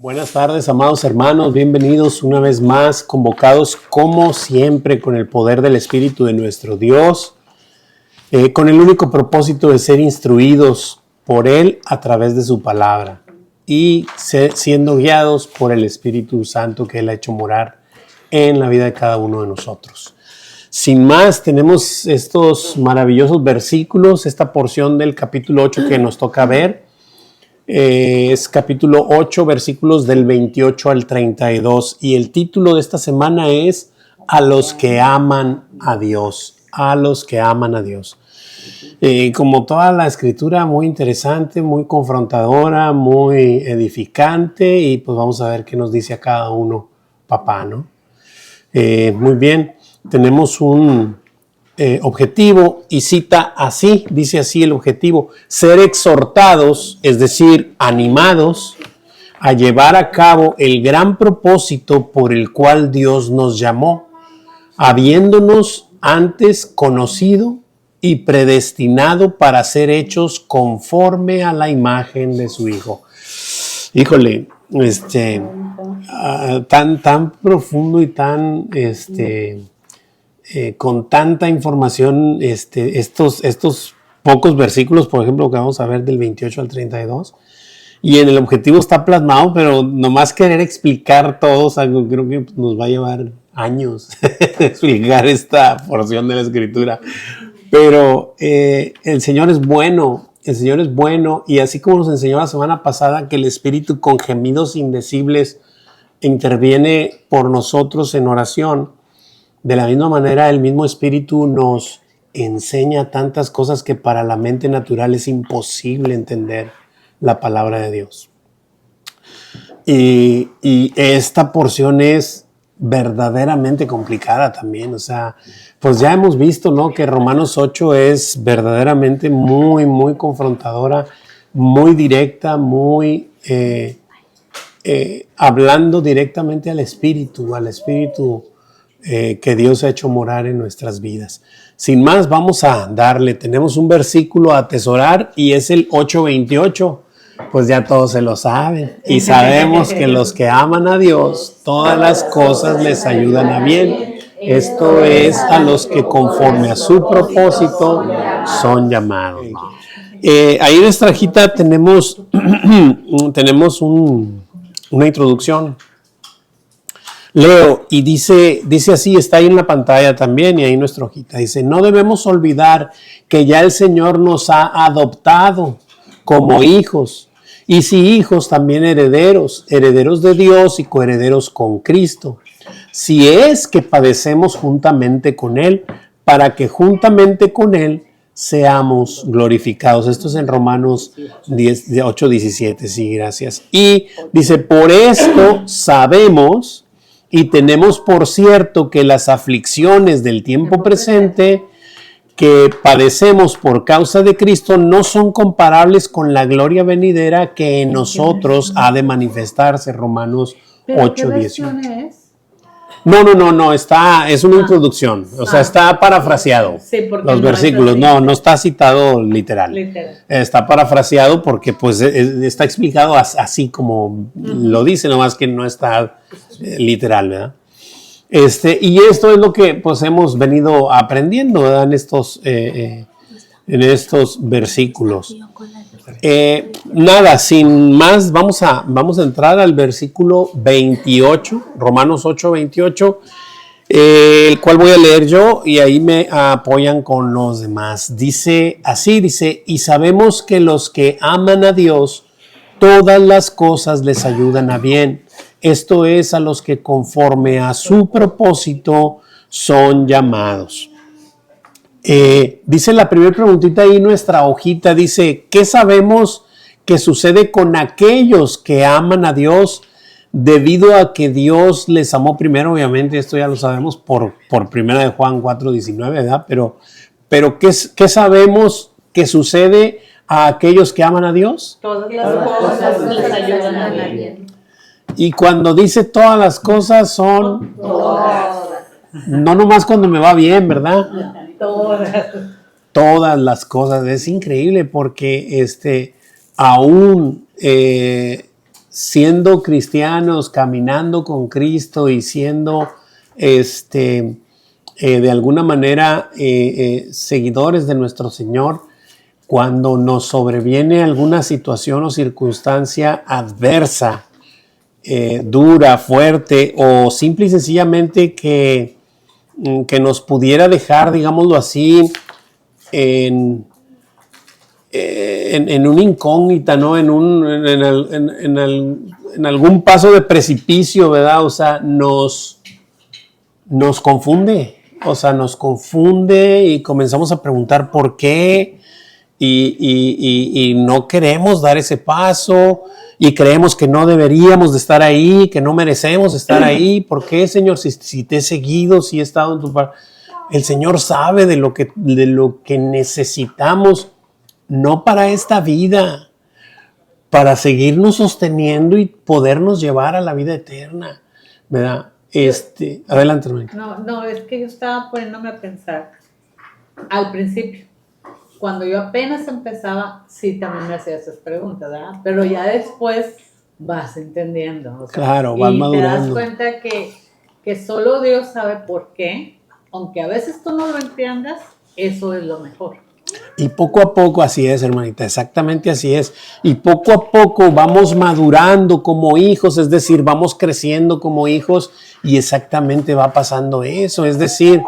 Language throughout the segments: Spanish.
Buenas tardes, amados hermanos, bienvenidos una vez más, convocados como siempre con el poder del Espíritu de nuestro Dios, con el único propósito de ser instruidos por Él a través de su palabra y siendo guiados por el Espíritu Santo que Él ha hecho morar en la vida de cada uno de nosotros. Sin más, tenemos estos maravillosos versículos, esta porción del capítulo 8 que nos toca ver. Es capítulo 8, versículos del 28 al 32. Y el título de esta semana es A los que aman a Dios. A los que aman a Dios. Como toda la escritura, muy interesante, muy confrontadora, muy edificante. Y pues vamos a ver qué nos dice a cada uno, papá, ¿no? Muy bien, tenemos un objetivo y cita así, dice así el objetivo: ser exhortados, es decir, animados a llevar a cabo el gran propósito por el cual Dios nos llamó, habiéndonos antes conocido y predestinado para ser hechos conforme a la imagen de su Hijo. Híjole, tan profundo y tan con tanta información, estos pocos versículos, por ejemplo, que vamos a ver del 28 al 32, y en el objetivo está plasmado, pero nomás querer explicar todo, creo que nos va a llevar años explicar esta porción de la Escritura, pero el Señor es bueno, y así como nos enseñó la semana pasada que el Espíritu con gemidos indecibles interviene por nosotros en oración, de la misma manera, el mismo Espíritu nos enseña tantas cosas que para la mente natural es imposible entender la palabra de Dios. Y esta porción es verdaderamente complicada también. O sea, pues ya hemos visto, ¿no?, que Romanos 8 es verdaderamente muy, muy confrontadora, muy directa, muy hablando directamente al Espíritu que Dios ha hecho morar en nuestras vidas. Sin más, vamos a darle. Tenemos un versículo a atesorar y es el 8:28. Pues ya todos se lo saben. Y sabemos que los que aman a Dios, todas las cosas les ayudan a bien. Esto es a los que conforme a su propósito son llamados. Ahí en nuestra hojita tenemos una introducción. Leo, y dice así, está ahí en la pantalla también y ahí en nuestra hojita. Dice: no debemos olvidar que ya el Señor nos ha adoptado como hijos, y si hijos, también herederos de Dios y coherederos con Cristo, si es que padecemos juntamente con Él, para que juntamente con Él seamos glorificados. Esto es en Romanos 8:17, sí, gracias. Y dice: por esto sabemos y tenemos por cierto que las aflicciones del tiempo presente que padecemos por causa de Cristo no son comparables con la gloria venidera que en nosotros ha de manifestarse. Romanos 8:18. No, es una introducción, o sea, está parafraseado. Sí, los versículos, no está citado literal. Está parafraseado porque pues está explicado así como lo dice, nomás que no está literal, ¿verdad? Y esto es lo que pues hemos venido aprendiendo, ¿verdad?, en estos versículos. Nada, sin más, vamos a entrar al versículo 28, Romanos 8:28, el cual voy a leer yo y ahí me apoyan con los demás. Dice así, y sabemos que los que aman a Dios, todas las cosas les ayudan a bien. Esto es a los que conforme a su propósito son llamados. Dice la primera preguntita ahí, nuestra hojita, dice: ¿qué sabemos que sucede con aquellos que aman a Dios debido a que Dios les amó primero? Obviamente esto ya lo sabemos por 1 de Juan 4:19, ¿verdad? Pero ¿qué sabemos que sucede a aquellos que aman a Dios? Todas las cosas les ayudan a bien. Y cuando dice todas las cosas son todas. No nomás cuando me va bien, ¿verdad? Todas las cosas. Es increíble porque aún siendo cristianos, caminando con Cristo y siendo de alguna manera seguidores de nuestro Señor, cuando nos sobreviene alguna situación o circunstancia adversa, dura, fuerte, o simple y sencillamente que nos pudiera dejar, digámoslo así, en una incógnita, ¿no? En algún paso de precipicio, ¿verdad? O sea, nos confunde. O sea, nos confunde y comenzamos a preguntar por qué y no queremos dar ese paso y creemos que no deberíamos de estar ahí, que no merecemos estar ahí. ¿Por qué, Señor? Si te he seguido, si he estado en tu parte. El Señor sabe de lo que necesitamos, no para esta vida, para seguirnos sosteniendo y podernos llevar a la vida eterna, ¿verdad? Adelante, hermanita. No, es que yo estaba poniéndome a pensar al principio, cuando yo apenas empezaba, sí también me hacía esas preguntas, ¿verdad? Pero ya después vas entendiendo. O sea, claro, vas madurando. Y te das cuenta que solo Dios sabe por qué, aunque a veces tú no lo entiendas, eso es lo mejor. Y poco a poco, así es, hermanita, exactamente así es. Y poco a poco vamos madurando como hijos, es decir, vamos creciendo como hijos y exactamente va pasando eso. Es decir,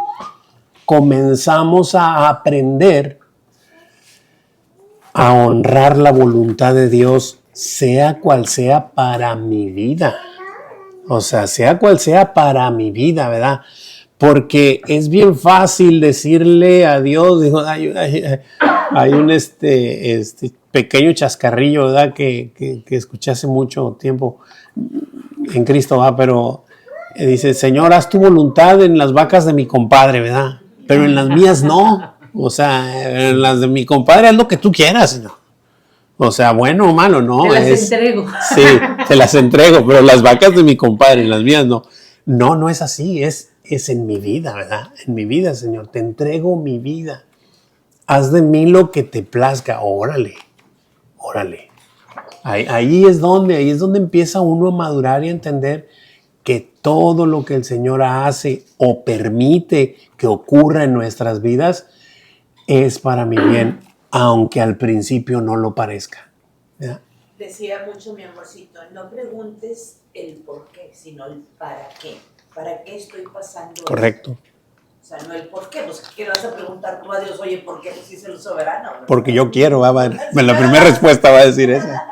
comenzamos a aprender a honrar la voluntad de Dios, sea cual sea para mi vida. O sea cual sea para mi vida, ¿verdad? Porque es bien fácil decirle a Dios, dijo, hay un pequeño chascarrillo, ¿verdad? Que escuché hace mucho tiempo en Cristo, ¿verdad? Pero dice, Señor, haz tu voluntad en las vacas de mi compadre, ¿verdad? Pero en las mías no. O sea, en las de mi compadre haz lo que tú quieras, Señor. O sea, bueno o malo, no. Te las entrego. Sí, te las entrego, pero las vacas de mi compadre, en las mías no. No es así, es en mi vida, ¿verdad? En mi vida, Señor, te entrego mi vida. Haz de mí lo que te plazca. Órale. Ahí es donde empieza uno a madurar y a entender que todo lo que el Señor hace o permite que ocurra en nuestras vidas es para mi bien, aunque al principio no lo parezca, ¿verdad? Decía mucho mi amorcito, no preguntes el por qué, sino el para qué. ¿Para qué estoy pasando? Correcto. Esto? O sea, no el por qué. Pues, ¿qué le vas a preguntar tú a Dios? Oye, ¿por qué? Pues, si es el soberano, ¿verdad? Porque yo quiero, la primera respuesta va a decir esa.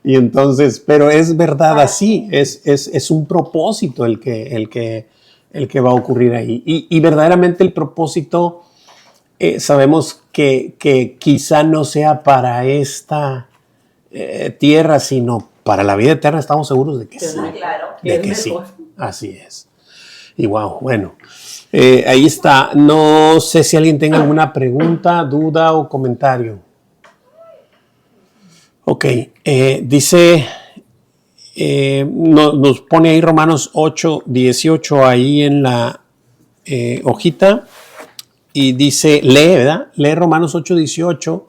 Y entonces, pero es verdad así, es un propósito el que va a ocurrir ahí. Y verdaderamente el propósito, sabemos que quizá no sea para esta tierra, sino para la vida eterna. Estamos seguros de que sí. Claro. De que sí. Así es. Y wow, bueno, ahí está. No sé si alguien tenga alguna pregunta, duda o comentario. Ok, dice, nos pone ahí Romanos 8:18 ahí en la hojita y dice, lee, ¿verdad? Lee Romanos 8:18.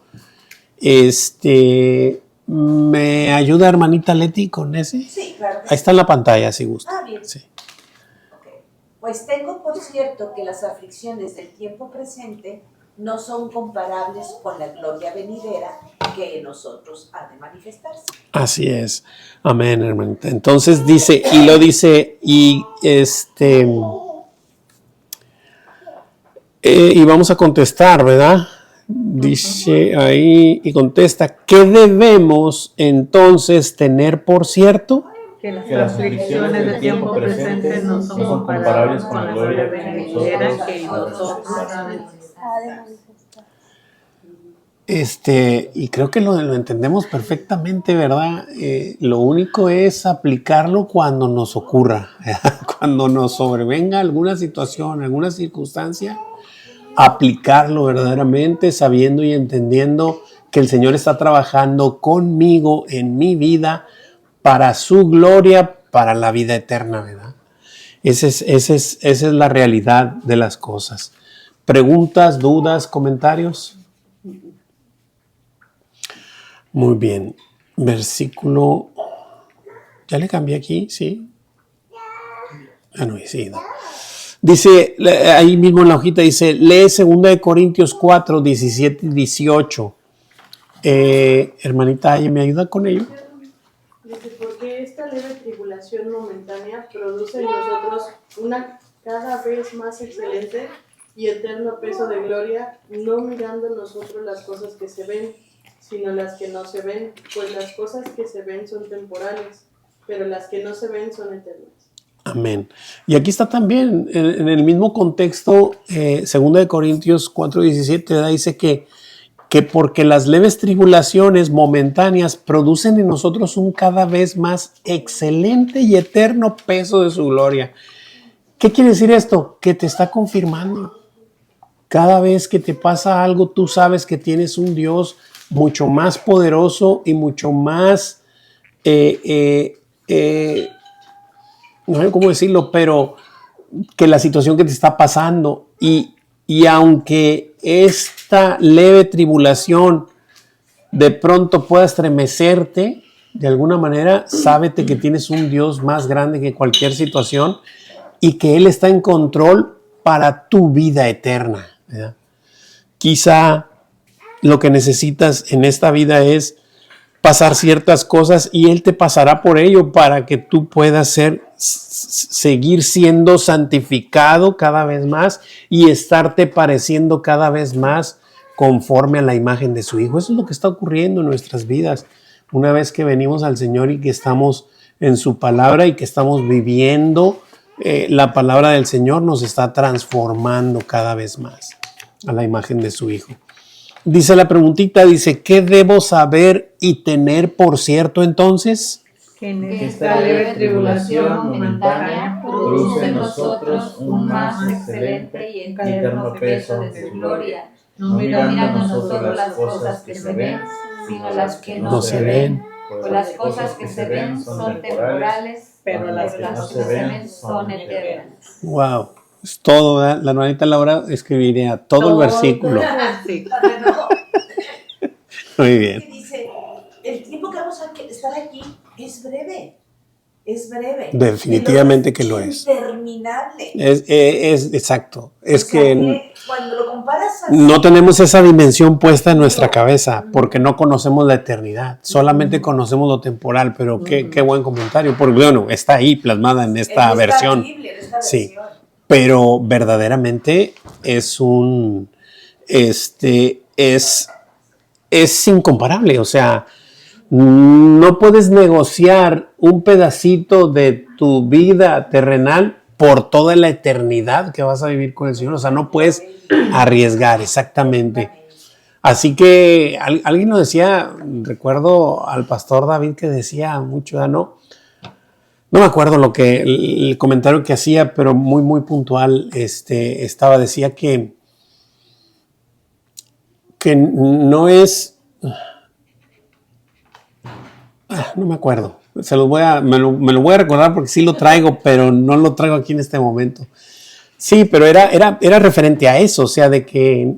¿Me ayuda hermanita Leti con ese? Sí, claro. Ahí está en la pantalla, si gusta. Ah, bien. Sí. Okay. Pues tengo por cierto que las aflicciones del tiempo presente no son comparables con la gloria venidera que en nosotros ha de manifestarse. Así es. Amén, hermanita. Entonces dice, y vamos a contestar, ¿verdad? Dice ahí y contesta, ¿qué debemos entonces tener por cierto? Que las aflicciones del tiempo presente no son comparables con la gloria venidera que en nosotros ha de manifestar. Y creo que lo entendemos perfectamente, ¿verdad? Lo único es aplicarlo cuando nos ocurra, ¿verdad? Cuando nos sobrevenga alguna situación, alguna circunstancia, aplicarlo verdaderamente, sabiendo y entendiendo que el Señor está trabajando conmigo en mi vida para su gloria, para la vida eterna, ¿verdad? Esa es la realidad de las cosas. ¿Preguntas, dudas, comentarios? Muy bien. Versículo Ya le cambié aquí, sí. Ah, no, sí, no. Dice, ahí mismo en la hojita dice, lee 2 Corintios 4, 17 y 18. Hermanita, ¿me ayuda con ello? Dice, porque esta leve tribulación momentánea produce en nosotros una cada vez más excelente y eterno peso de gloria, no mirando nosotros las cosas que se ven, sino las que no se ven, pues las cosas que se ven son temporales, pero las que no se ven son eternas. Amén. Y aquí está también, en el mismo contexto, 2 Corintios 4, 17, dice que porque las leves tribulaciones momentáneas producen en nosotros un cada vez más excelente y eterno peso de su gloria. ¿Qué quiere decir esto? Que te está confirmando. Cada vez que te pasa algo, tú sabes que tienes un Dios mucho más poderoso y mucho más, no sé cómo decirlo, pero que la situación que te está pasando. Y aunque esta leve tribulación de pronto pueda estremecerte, de alguna manera, sábete que tienes un Dios más grande que cualquier situación y que Él está en control para tu vida eterna, ¿verdad? Quizá lo que necesitas en esta vida es pasar ciertas cosas y Él te pasará por ello para que tú puedas seguir siendo santificado cada vez más y estarte pareciendo cada vez más conforme a la imagen de su Hijo. Eso es lo que está ocurriendo en nuestras vidas. Una vez que venimos al Señor y que estamos en su palabra y que estamos viviendo la palabra del Señor, nos está transformando cada vez más a la imagen de su Hijo. Dice la preguntita, dice, ¿qué debo saber y tener por cierto entonces? Que en esta leve tribulación momentánea produce en nosotros un más excelente y eterno peso de su gloria, no mirando nosotros las cosas que se ven, sino las que no se ven. Pues las cosas que se ven son temporales, pero las que no se ven son eternas. Wow, es todo, ¿verdad? La hermanita Laura escribiría todo el versículo. Muy bien. Dice, el tiempo que vamos a estar aquí es breve. Es breve. Definitivamente que lo es. Interminable. Es exacto. Es que cuando lo comparas así, no tenemos esa dimensión puesta en nuestra cabeza porque no conocemos la eternidad. Solamente conocemos lo temporal, pero qué buen comentario. Porque bueno, está ahí plasmada en esta versión. Biblia, en esta sí, versión. pero verdaderamente es es incomparable. O sea, no puedes negociar un pedacito de tu vida terrenal por toda la eternidad que vas a vivir con el Señor. O sea, no puedes arriesgar, exactamente. Así que alguien nos decía, recuerdo al pastor David que decía mucho, no me acuerdo el comentario que hacía, pero muy, muy puntual, decía que no es... no me acuerdo. Me lo voy a recordar porque sí lo traigo, pero no lo traigo aquí en este momento. Sí, pero era referente a eso, o sea, de que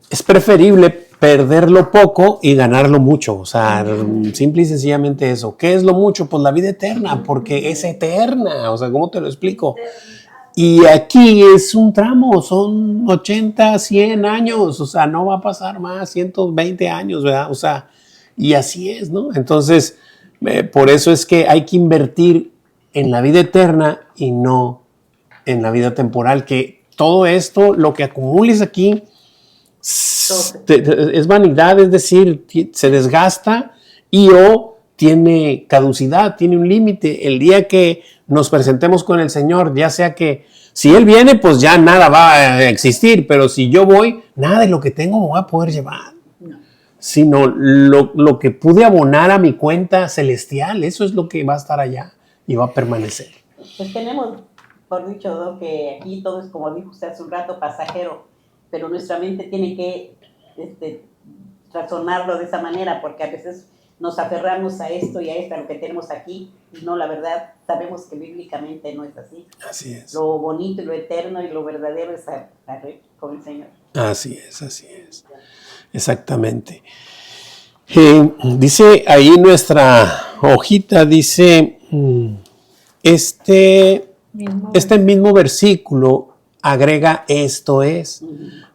es preferible perderlo poco y ganarlo mucho. O sea, simple y sencillamente eso. ¿Qué es lo mucho? Pues la vida eterna, porque es eterna. O sea, ¿cómo te lo explico? Y aquí es un tramo, son 80, 100 años, o sea, no va a pasar más, 120 años, ¿verdad? O sea, y así es, ¿no? Entonces, por eso es que hay que invertir en la vida eterna y no en la vida temporal, que todo esto, lo que acumules aquí, es vanidad, es decir, se desgasta y tiene caducidad, tiene un límite. El día que nos presentemos con el Señor, ya sea que si Él viene, pues ya nada va a existir, pero si yo voy, nada de lo que tengo me voy a poder llevar. No. Sino lo que pude abonar a mi cuenta celestial, eso es lo que va a estar allá y va a permanecer. Pues tenemos, por dicho, ¿no?, que aquí todo es, como dijo usted hace un rato, pasajero, pero nuestra mente tiene que razonarlo de esa manera, porque a veces nos aferramos a esto y a esto, a lo que tenemos aquí, y no, la verdad, sabemos que bíblicamente no es así. Así es. Lo bonito y lo eterno y lo verdadero es con el Señor. Así es. Exactamente. Dice ahí nuestra hojita, dice, este mismo versículo agrega esto es,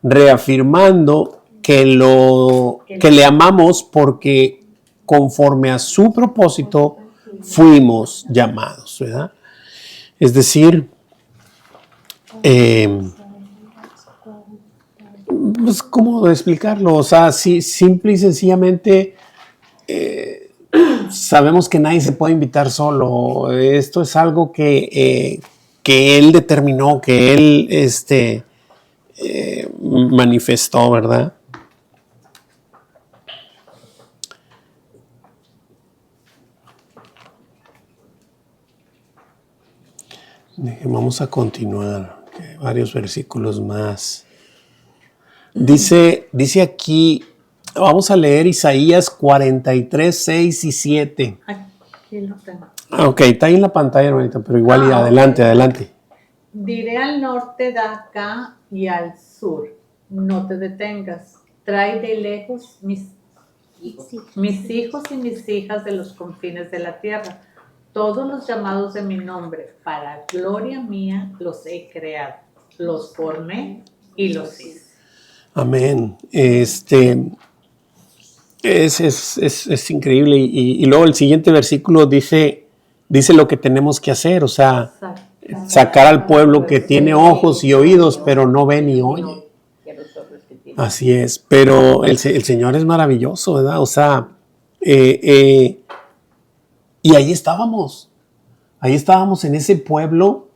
reafirmando que le amamos porque conforme a su propósito fuimos llamados, ¿verdad? Es decir, pues, ¿cómo explicarlo? O sea, simple y sencillamente sabemos que nadie se puede invitar solo. Esto es algo que Él determinó, que Él manifestó, ¿verdad? Vamos a continuar. Varios versículos más. Dice aquí, vamos a leer Isaías 43, 6 y 7. Aquí lo tengo. Ok, está ahí en la pantalla, hermanita, pero igual adelante. Diré al norte de acá y al sur, no te detengas. Trae de lejos mis hijos y mis hijas de los confines de la tierra. Todos los llamados de mi nombre, para gloria mía, los he creado. Los formé y los hice. Amén. Es increíble. Y luego el siguiente versículo dice lo que tenemos que hacer, o sea, sacar al pueblo que tiene ojos y oídos, pero no ve ni oye. Así es, pero el Señor es maravilloso, ¿verdad? O sea, y ahí estábamos en ese pueblo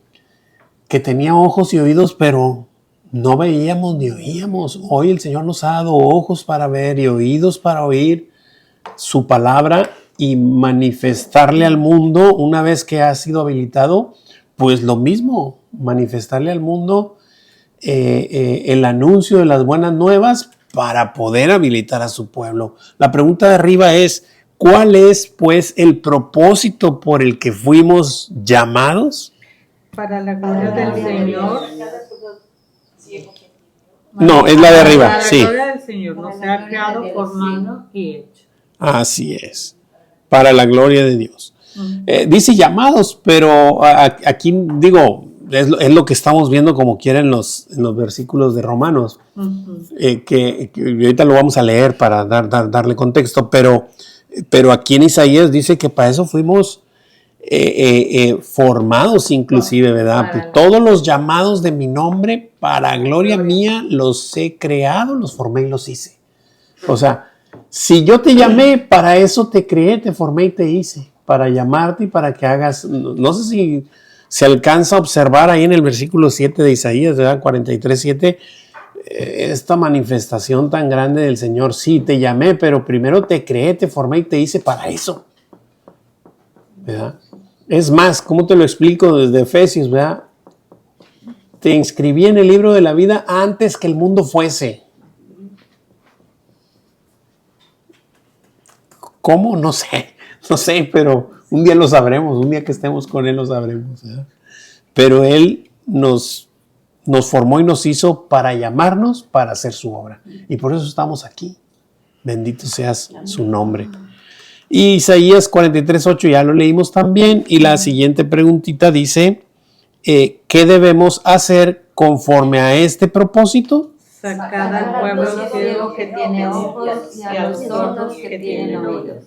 que tenía ojos y oídos, pero no veíamos ni oíamos. Hoy el Señor nos ha dado ojos para ver y oídos para oír su palabra y manifestarle al mundo una vez que ha sido habilitado, pues lo mismo, manifestarle al mundo el anuncio de las buenas nuevas para poder habilitar a su pueblo. La pregunta de arriba es, ¿cuál es pues el propósito por el que fuimos llamados? Para la gloria del Señor. No, es la de arriba, sí. Para la gloria del Señor, nos ha creado, formado y hecho. Así es, para la gloria de Dios. Dice llamados, pero aquí digo, es lo que estamos viendo como quiera en los versículos de Romanos, que ahorita lo vamos a leer para darle contexto, pero aquí en Isaías dice que para eso fuimos formados inclusive, ¿verdad? Todos los llamados de mi nombre, para gloria mía, los he creado, los formé y los hice. O sea, si yo te llamé, para eso te creé, te formé y te hice, para llamarte y para que hagas, no sé si se alcanza a observar ahí en el versículo 7 de Isaías, ¿verdad? 43, 7, esta manifestación tan grande del Señor. Sí, te llamé, pero primero te creé, te formé y te hice para eso, ¿verdad? Es más, ¿cómo te lo explico desde Efesios, verdad? Te inscribí en el libro de la vida antes que el mundo fuese. ¿Cómo? No sé, pero un día lo sabremos, un día que estemos con Él lo sabremos, ¿verdad? Pero Él nos formó y nos hizo para llamarnos, para hacer su obra. Y por eso estamos aquí. Bendito seas su nombre. Y Isaías 43:8 ya lo leímos también. Y la siguiente preguntita dice, ¿qué debemos hacer conforme a este propósito? Sacar al pueblo ciego que tiene ojos y a los sordos que tienen oídos.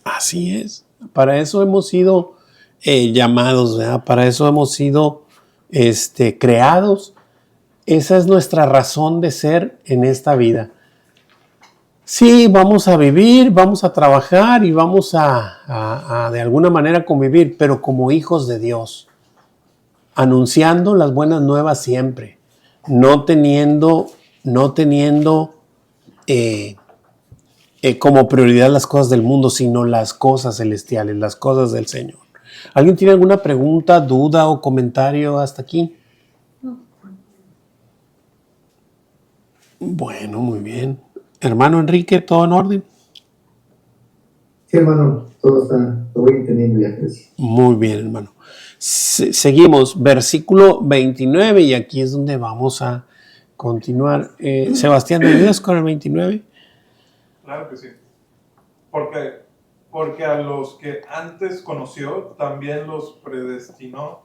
Así es. Para eso hemos sido llamados, ¿verdad? Para eso hemos sido creados. Esa es nuestra razón de ser en esta vida. Sí, vamos a vivir, vamos a trabajar y vamos a de alguna manera convivir, pero como hijos de Dios, anunciando las buenas nuevas siempre, no teniendo como prioridad las cosas del mundo, sino las cosas celestiales, las cosas del Señor. ¿Alguien tiene alguna pregunta, duda o comentario hasta aquí? Bueno, muy bien. Hermano Enrique, ¿todo en orden? Sí, hermano, todo voy entendiendo ya. Gracias. Muy bien, hermano. Seguimos, versículo 29, y aquí es donde vamos a continuar. Sebastián, ¿me ayudas con el 29? Claro que sí. Porque a los que antes conoció, también los predestinó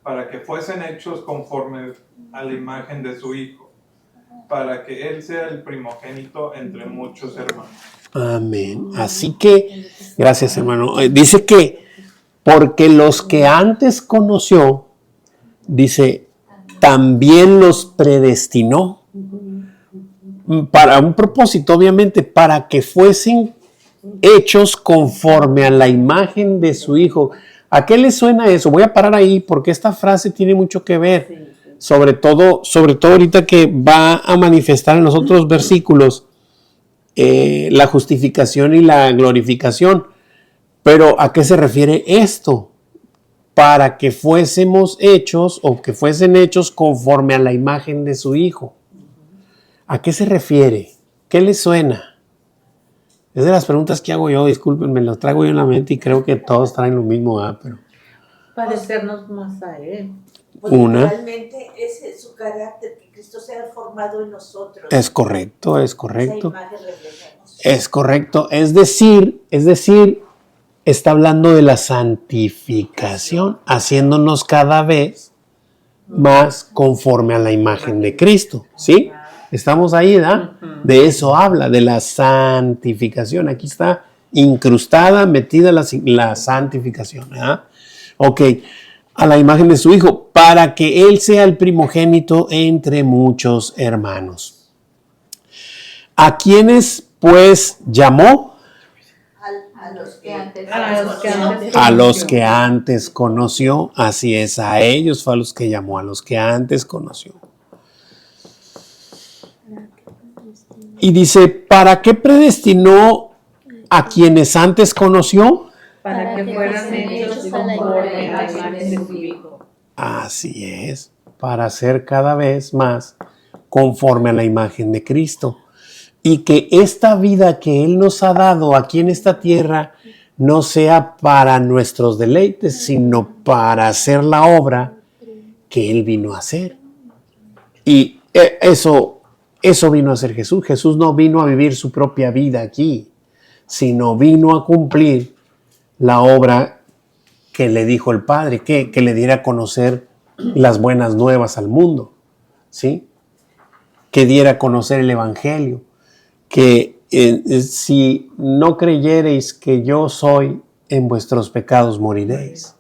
para que fuesen hechos conforme a la imagen de su Hijo, para que Él sea el primogénito entre muchos hermanos. Amén. Así que, gracias hermano. Dice que porque los que antes conoció, dice, también los predestinó para un propósito, obviamente, para que fuesen hechos conforme a la imagen de su Hijo. ¿A qué le suena eso? Voy a parar ahí porque esta frase tiene mucho que ver, sobre todo ahorita que va a manifestar en los otros versículos la justificación y la glorificación. Pero ¿a qué se refiere esto? Para que fuésemos hechos o que fuesen hechos conforme a la imagen de su Hijo. ¿A qué se refiere? ¿Qué le suena? Es de las preguntas que hago yo, discúlpenme, las traigo yo en la mente y creo que todos traen lo mismo, pero parecernos más a Él. Pues realmente ese es su carácter, que Cristo sea formado en nosotros. Es correcto. Esa imagen reflejemos. Es correcto. Es decir, está hablando de la santificación, haciéndonos cada vez más conforme a la imagen de Cristo, ¿sí? Estamos ahí, ¿verdad? De eso habla, de la santificación. Aquí está incrustada, metida la santificación, ¿verdad? Ok, a la imagen de su Hijo, para que Él sea el primogénito entre muchos hermanos. ¿A quiénes, pues, llamó? A los que antes conoció, así es, a ellos fue a los que llamó, a los que antes conoció. Y dice, ¿para qué predestinó a quienes antes conoció? Para que fueran hechos conforme a la imagen de su Hijo. Así es, para ser cada vez más conforme a la imagen de Cristo. Y que esta vida que Él nos ha dado aquí en esta tierra no sea para nuestros deleites, sino para hacer la obra que Él vino a hacer. Y eso vino a hacer Jesús. Jesús no vino a vivir su propia vida aquí, sino vino a cumplir la obra que le dijo el Padre, que le diera a conocer las buenas nuevas al mundo, ¿sí? Que diera a conocer el Evangelio, que si no creyereis que yo soy, en vuestros pecados moriréis.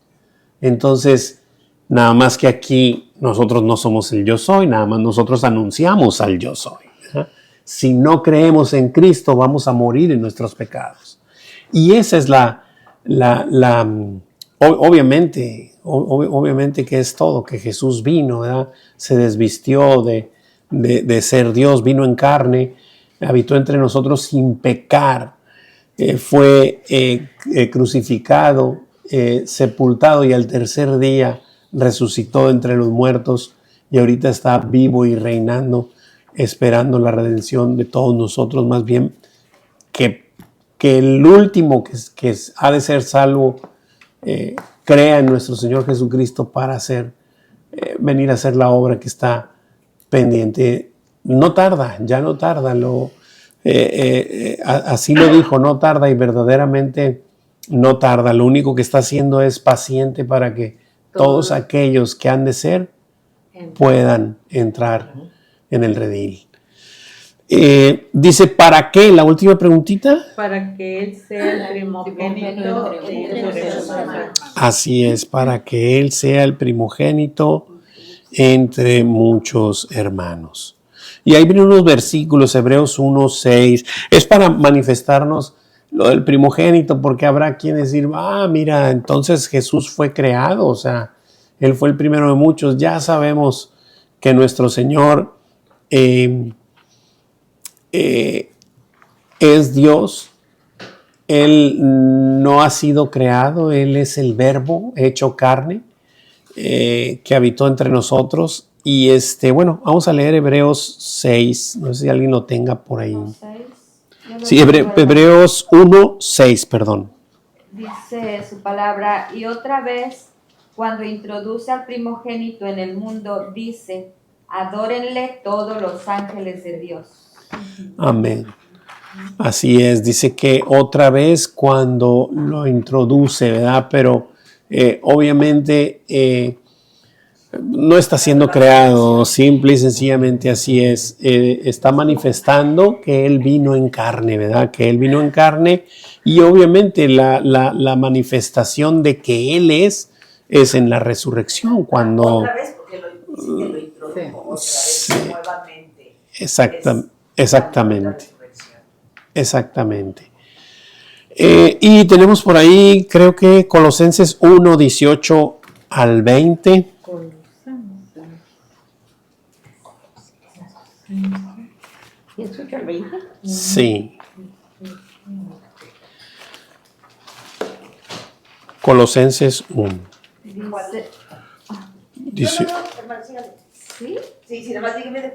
Entonces, nada más que aquí nosotros no somos el yo soy, nada más nosotros anunciamos al yo soy, ¿verdad? Si no creemos en Cristo, vamos a morir en nuestros pecados. Y esa es obviamente que es todo, que Jesús vino, ¿verdad? Se desvistió de ser Dios, vino en carne, habitó entre nosotros sin pecar, fue crucificado, sepultado y al tercer día resucitó entre los muertos y ahorita está vivo y reinando, esperando la redención de todos nosotros, más bien que el último que ha de ser salvo crea en nuestro Señor Jesucristo para venir a hacer la obra que está pendiente. No tarda, ya no tarda, así lo dijo, no tarda y verdaderamente no tarda. Lo único que está haciendo es paciente para que todos aquellos que han de ser puedan entrar en el redil. Dice, ¿para qué? La última preguntita. Para que Él sea el primogénito entre muchos hermanos. Así es, para que Él sea el primogénito entre muchos hermanos. Y ahí vienen unos versículos, Hebreos 1:6. Es para manifestarnos lo del primogénito, porque habrá quien decir, mira, entonces Jesús fue creado, o sea, Él fue el primero de muchos. Ya sabemos que nuestro Señor es Dios. Él no ha sido creado, Él es el Verbo hecho carne que habitó entre nosotros. Y bueno, vamos a leer Hebreos 6, no sé si alguien lo tenga por ahí. Sí, Hebreos 1:6, perdón. Dice su palabra, y otra vez, cuando introduce al primogénito en el mundo, dice, adórenle todos los ángeles de Dios. Amén. Así es, dice que otra vez cuando lo introduce, ¿verdad? Pero obviamente no está siendo creado, simple y sencillamente así es. Está manifestando que Él vino en carne, ¿verdad? Que Él vino en carne y obviamente la manifestación de que Él es en la resurrección, cuando... Otra vez, porque lo introdujo otra vez nuevamente. Exactamente. Exactamente. Y tenemos por ahí, creo que Colosenses 1, 18 al 20. ¿18 al 20? Sí. Colosenses 1. Dice, No, hermano, sígale. ¿sí? Sí, nada más dígame de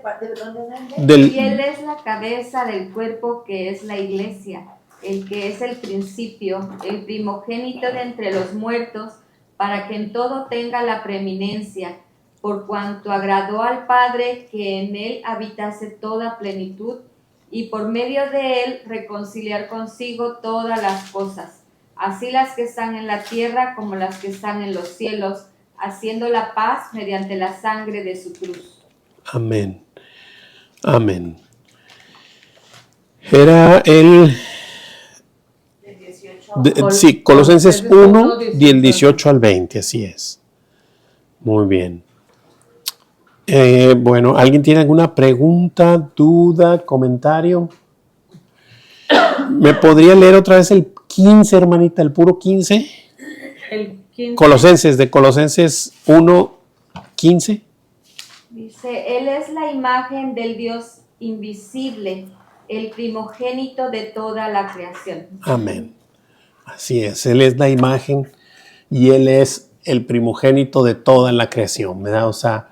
dónde Y Él es la cabeza del cuerpo que es la iglesia, el que es el principio, el primogénito de entre los muertos, para que en todo tenga la preeminencia, por cuanto agradó al Padre que en Él habitase toda plenitud, y por medio de Él reconciliar consigo todas las cosas, así las que están en la tierra como las que están en los cielos, haciendo la paz mediante la sangre de su cruz. Amén. Amén. Era el... sí, Colosenses 1, del 18 al 20, así es. Muy bien. Bueno, ¿alguien tiene alguna pregunta, duda, comentario? ¿Me podría leer otra vez el 15, hermanita, el puro 15? El 15. Colosenses 1, 15. Dice, Él es la imagen del Dios invisible, el primogénito de toda la creación. Amén. Así es, Él es la imagen y Él es el primogénito de toda la creación, ¿verdad? O sea,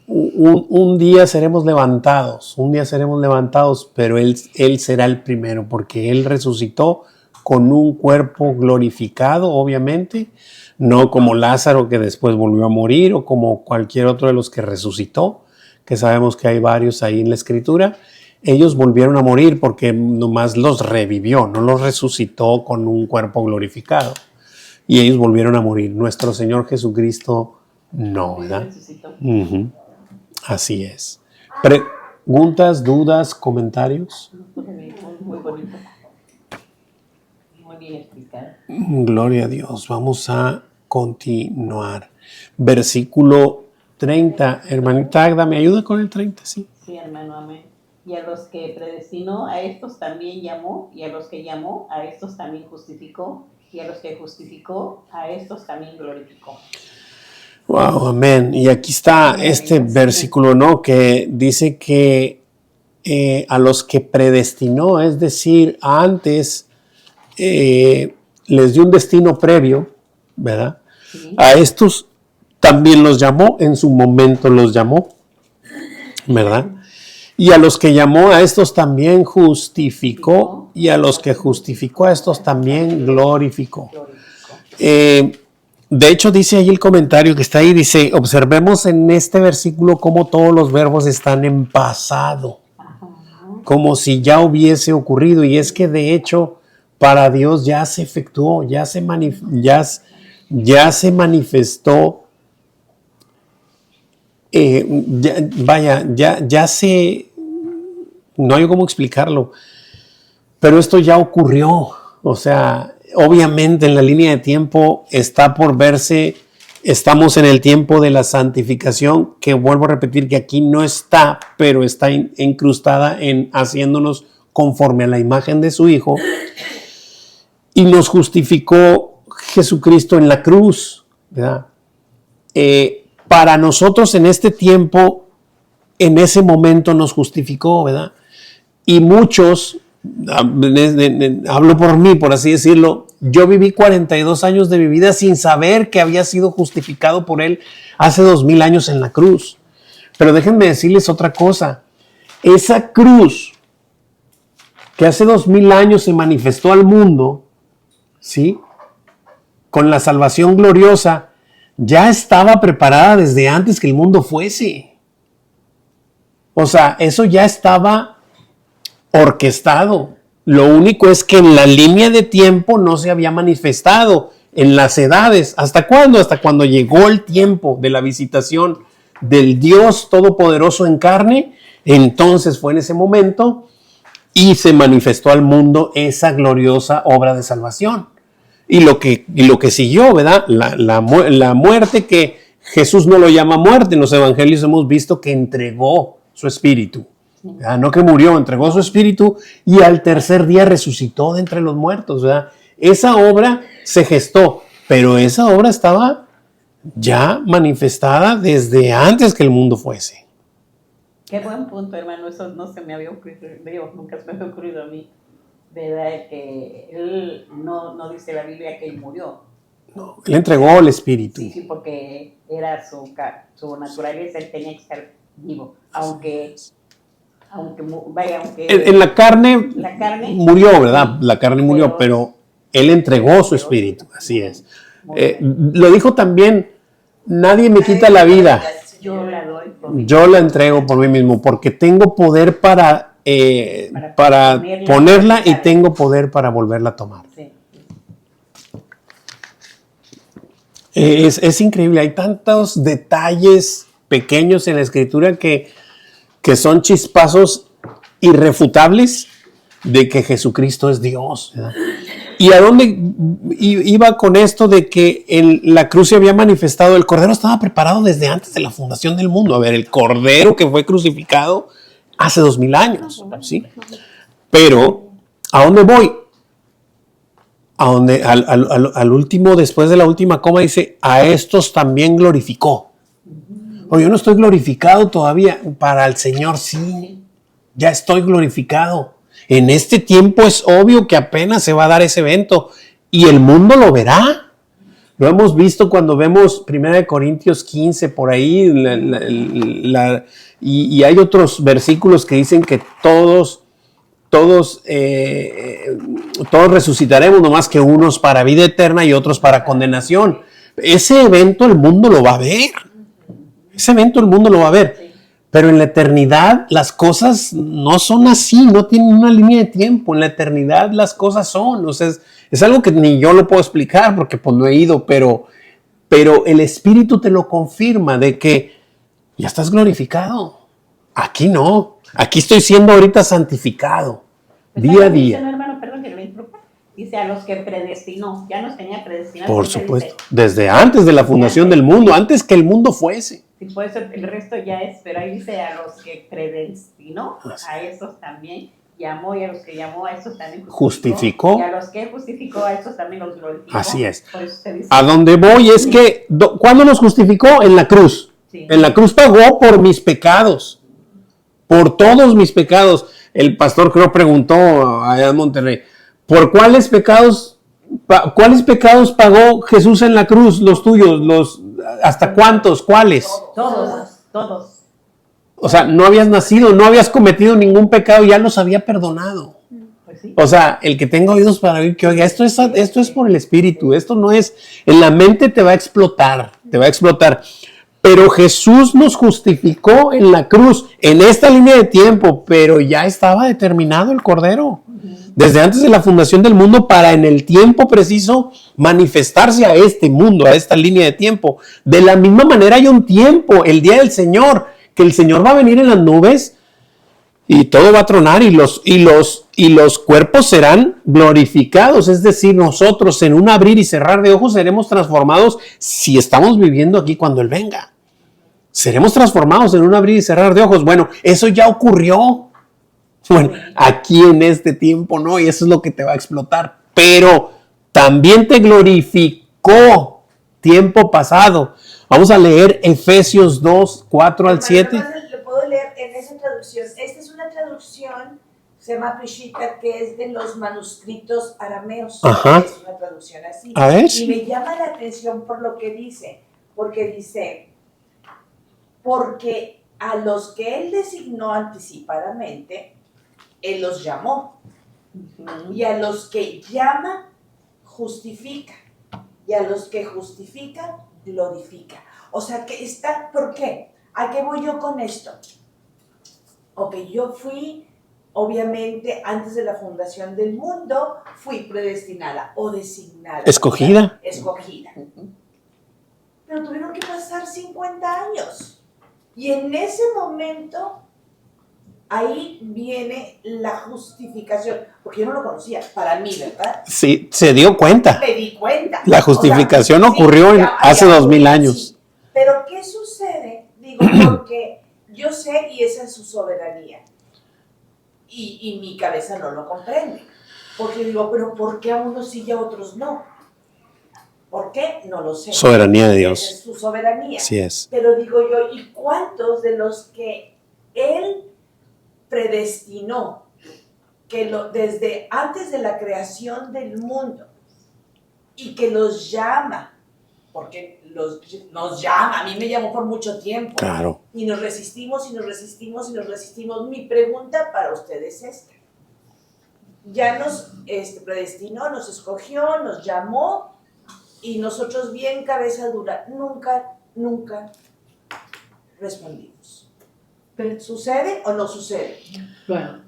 un día seremos levantados, pero Él será el primero porque Él resucitó con un cuerpo glorificado, obviamente, no como Lázaro que después volvió a morir o como cualquier otro de los que resucitó, que sabemos que hay varios ahí en la Escritura. Ellos volvieron a morir porque nomás los revivió, no los resucitó con un cuerpo glorificado. Y ellos volvieron a morir. Nuestro Señor Jesucristo no, ¿verdad? Uh-huh. Así es. ¿Preguntas, dudas, comentarios? Muy bonito. Muy bien explicado. Gloria a Dios. Vamos a continuar. Versículo 30. Hermanita Agda, ¿me ayuda con el 30? Sí. Sí, hermano, amén. Y a los que predestinó, a estos también llamó, y a los que llamó, a estos también justificó, y a los que justificó, a estos también glorificó. Wow, amén. Y aquí está este versículo, ¿no? Que dice que a los que predestinó, es decir, antes les dio un destino previo, ¿verdad? Sí. A estos también los llamó, en su momento los llamó, ¿verdad? Y a los que llamó, a estos también justificó, y a los que justificó, a estos también glorificó. De hecho, dice ahí el comentario que está ahí, dice, observemos en este versículo cómo todos los verbos están en pasado, como si ya hubiese ocurrido, y es que de hecho, para Dios ya se efectuó, ya se manifestó, no hay cómo explicarlo, pero esto ya ocurrió. O sea, obviamente en la línea de tiempo está por verse, estamos en el tiempo de la santificación, que vuelvo a repetir que aquí no está, pero está incrustada en haciéndonos conforme a la imagen de su Hijo, y nos justificó Jesucristo en la cruz, ¿verdad? Para nosotros en este tiempo, en ese momento nos justificó, ¿verdad? Y muchos, hablo por mí, por así decirlo, yo viví 42 años de mi vida sin saber que había sido justificado por Él hace 2000 años en la cruz. Pero déjenme decirles otra cosa. Esa cruz que hace 2000 años se manifestó al mundo, ¿sí? Con la salvación gloriosa, ya estaba preparada desde antes que el mundo fuese. O sea, eso ya estaba orquestado. Lo único es que en la línea de tiempo no se había manifestado en las edades. ¿Hasta cuándo? Hasta cuando llegó el tiempo de la visitación del Dios Todopoderoso en carne. Entonces fue en ese momento y se manifestó al mundo esa gloriosa obra de salvación. Y lo que siguió, ¿verdad? La muerte, que Jesús no lo llama muerte. En los evangelios hemos visto que entregó su espíritu. ¿Verdad? No que murió, entregó su espíritu y al tercer día resucitó de entre los muertos. ¿Verdad? Esa obra se gestó, pero esa obra estaba ya manifestada desde antes que el mundo fuese. Qué buen punto, hermano. Eso no se me había ocurrido, nunca se me había ocurrido a mí. ¿Verdad? Que él no dice la Biblia que él murió. No, él entregó el espíritu. Sí, porque era su naturaleza, él tenía que estar vivo. Aunque En la carne murió, ¿verdad? Sí, la carne murió, pero él entregó su espíritu. Así es. Lo dijo también, nadie me quita la vida. Yo la doy por mí. Yo la entrego por mí mismo, porque tengo poder para ponerla y tengo poder para volverla a tomar. Sí. Es increíble, hay tantos detalles pequeños en la Escritura que son chispazos irrefutables de que Jesucristo es Dios, ¿verdad? ¿Y a dónde iba con esto de que en la cruz se había manifestado? El Cordero estaba preparado desde antes de la fundación del mundo. A ver, el Cordero que fue crucificado hace 2000 años, ¿sí? Pero, ¿a dónde voy? A donde al último, después de la última coma, dice, a estos también glorificó. O yo no estoy glorificado todavía, para el Señor sí, ya estoy glorificado. En este tiempo es obvio que apenas se va a dar ese evento y el mundo lo verá. Lo hemos visto cuando vemos 1 Corintios 15 por ahí, y hay otros versículos que dicen que todos resucitaremos, nomás que unos para vida eterna y otros para condenación. Ese evento el mundo lo va a ver. Ese evento el mundo lo va a ver. Pero en la eternidad las cosas no son así, no tienen una línea de tiempo. En la eternidad las cosas son. O sea, es algo que ni yo lo puedo explicar porque pues no he ido, pero el Espíritu te lo confirma de que ya estás glorificado. Aquí no. Aquí estoy siendo ahorita santificado. Día a día. Dice, hermano, perdón que lo interrumpa. Dice a los que predestinó. Ya nos tenía predestinados. Por supuesto. Desde antes de la fundación del mundo, antes que el mundo fuese. Sí, por eso el resto ya es, pero ahí dice a los que predestinó, a esos también llamó, y a los que llamó, a esos también justificó. Y a los que justificó, a esos también los glorificó. Así es. Por eso se dice, a donde voy es que, ¿cuándo nos justificó? En la cruz. sí. En la cruz pagó por mis pecados, por todos mis pecados. El pastor creo preguntó allá en Monterrey, ¿por cuáles pecados pagó Jesús en la cruz? Los tuyos, ¿hasta cuántos? ¿Cuáles? Todos. O sea, no habías nacido, no habías cometido ningún pecado, ya los había perdonado. Pues sí. O sea, el que tenga oídos para oír, que oiga, esto es por el Espíritu, esto no es, en la mente te va a explotar. Pero Jesús nos justificó en la cruz, en esta línea de tiempo, pero ya estaba determinado el Cordero. Desde antes de la fundación del mundo, para en el tiempo preciso manifestarse a este mundo, a esta línea de tiempo. De la misma manera hay un tiempo, el día del Señor, que el Señor va a venir en las nubes y todo va a tronar y los cuerpos serán glorificados. Es decir, nosotros en un abrir y cerrar de ojos seremos transformados si estamos viviendo aquí cuando Él venga. Seremos transformados en un abrir y cerrar de ojos. Bueno, eso ya ocurrió. Bueno, aquí en este tiempo no, y eso es lo que te va a explotar. Pero también te glorificó tiempo pasado. Vamos a leer Efesios 2, 4 al 7. Lo puedo leer en esa traducción. Esta es una traducción, se llama Peshitta, que es de los manuscritos arameos. Ajá. Es una traducción así. A ver. Y me llama la atención por lo que dice. Porque dice, porque a los que Él designó anticipadamente, Él los llamó. Y a los que llama, justifica. Y a los que justifica, glorifica. O sea que está, ¿por qué? ¿A qué voy yo con esto? Ok, yo fui obviamente, antes de la fundación del mundo, fui predestinada o designada. Escogida. Escogida. Pero tuvieron que pasar 50 años. Y en ese momento, ahí viene la justificación. Porque yo no lo conocía, para mí, ¿verdad? Sí, se dio cuenta. Me di cuenta. La justificación O sea, ocurrió ya hace había 2000 ocurrido, años. sí. Pero ¿qué sucede? Digo, porque yo sé y esa es su soberanía. Y mi cabeza no lo comprende. Porque digo, pero ¿por qué a unos sí y a otros no? ¿Por qué? No lo sé. Soberanía de Esa Dios. es su soberanía. Así es. Pero digo yo, ¿y cuántos de los que Él predestinó, que desde antes de la creación del mundo, y que los llama, porque nos llama, a mí me llamó por mucho tiempo, Claro. y nos resistimos, y nos resistimos, y nos resistimos? Mi pregunta para ustedes es esta. Ya nos predestinó, nos escogió, nos llamó, y nosotros bien cabeza dura, nunca respondimos. ¿Sucede o no sucede? Bueno,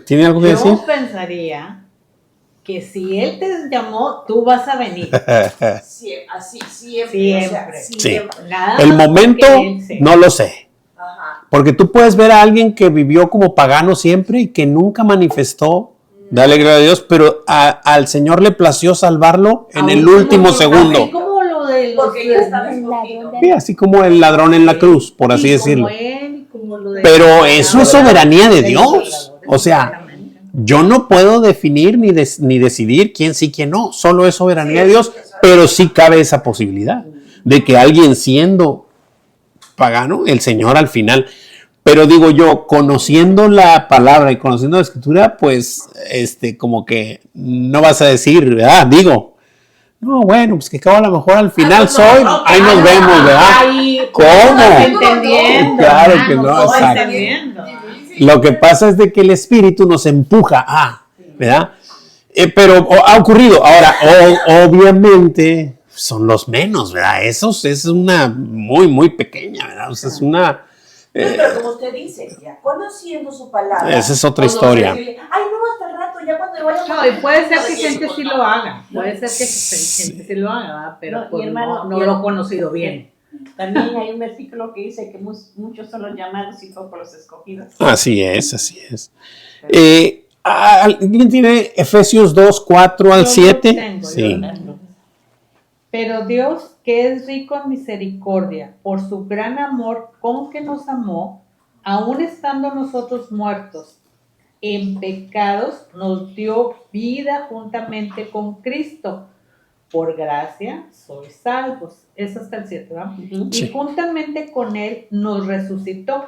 ¿Tiene algo que decir? yo pensaría que si él te llamó, tú vas a venir. Así, siempre. Siempre. Siempre. Nada El más momento porque él se- no lo sé. Ajá. Porque tú puedes ver a alguien que vivió como pagano siempre y que nunca manifestó, dale gracias a Dios, pero al Señor le plació salvarlo en el último segundo. Así como lo de los Porque ya estaba escogido. Sí, así como el ladrón en la cruz, por así y decirlo. Como él, y como lo de Pero eso es soberanía de los Dios. salvadores, O sea, exactamente. yo no puedo definir ni decidir quién sí, quién no. Solo es soberanía de Dios, pero sí cabe esa posibilidad de que alguien siendo pagano, el Señor al final. Pero digo yo, conociendo la palabra y conociendo la escritura, pues, como que no vas a decir, ¿verdad? Digo, no, bueno, pues que acabo a lo mejor al final soy, ahí nos vemos, ¿verdad? Ay, ¿Cómo? vas entendiendo. Claro que hermano, no, vas exacto. entendiendo. Lo que pasa es de que el Espíritu nos empuja a, ¿verdad? Pero ha ocurrido. Ahora, obviamente, son los menos, ¿verdad? Esos es una muy pequeña, ¿verdad? O sea, es una... Pero como usted dice, ya conociendo su palabra. Esa es otra o no historia. decirle, ay, no, hasta el rato, ya cuando vaya a No, y puede ser que Oye, gente pues, sí no. lo haga. Puede ser que gente sí lo haga, ¿verdad? Pero No, pues y hermano, no lo he conocido bien. También hay un versículo que dice que muchos son los llamados y pocos los escogidos. Así es, así es. ¿Alguien tiene Efesios 2, 4 al Yo lo 7? tengo, Sí. yo lo tengo. Pero Dios, que es rico en misericordia, por su gran amor con que nos amó, aun estando nosotros muertos en pecados, nos dio vida juntamente con Cristo. Por gracia sois salvos. Es hasta el 7, ¿verdad? Sí. Y juntamente con Él nos resucitó.